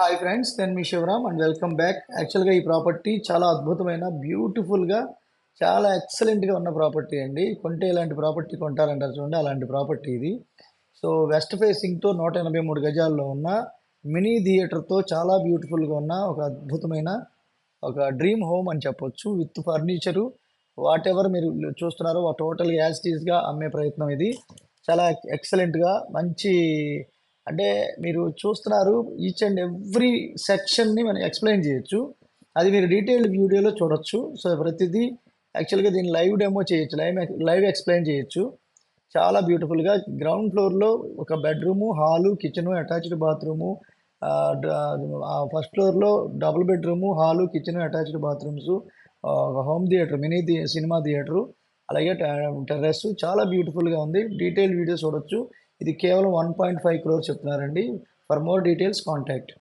Hi friends, నేను మీ Shivaram and welcome back. యాక్చువల్గా ఈ ప్రాపర్టీ చాలా అద్భుతమైన బ్యూటిఫుల్గా చాలా ఎక్సలెంట్గా ఉన్న ప్రాపర్టీ అండి. కొంటే ఇలాంటి ప్రాపర్టీ కొంటారంటారు చూడండి, అలాంటి ప్రాపర్టీ ఇది. సో వెస్ట్ ఫేసింగ్తో 183 గజాల్లో ఉన్న మినీ థియేటర్తో చాలా బ్యూటిఫుల్గా ఉన్న ఒక అద్భుతమైన ఒక డ్రీమ్ హోమ్ అని చెప్పొచ్చు. విత్ ఫర్నిచరు వాట్ ఎవర్ మీరు చూస్తున్నారో టోటల్ యాజ్ టీజ్గా అమ్మే ప్రయత్నం ఇది. చాలా ఎక్సలెంట్గా మంచి, అంటే మీరు చూస్తున్నారు ఈచ్ అండ్ ఎవ్రీ సెక్షన్ని మనం ఎక్స్ప్లెయిన్ చేయొచ్చు. అది మీరు డీటెయిల్డ్ వీడియోలో చూడొచ్చు. సో ప్రతిదీ యాక్చువల్గా దీన్ని లైవ్ డెమో చేయొచ్చు, లైవ్ ఎక్స్ప్లెయిన్ చేయొచ్చు. చాలా బ్యూటిఫుల్గా గ్రౌండ్ ఫ్లోర్లో ఒక bedroom, hall, kitchen, attached bathroom. First ఫ్లోర్లో double bedroom, hall, kitchen, attached bathrooms, home theatre, cinema theatre, అలాగే టెర్రస్. చాలా బ్యూటిఫుల్గా ఉంది. డీటెయిల్ వీడియో చూడొచ్చు. ఇది కేవలం 1.5 crores చెప్తున్నారండి. For more details contact.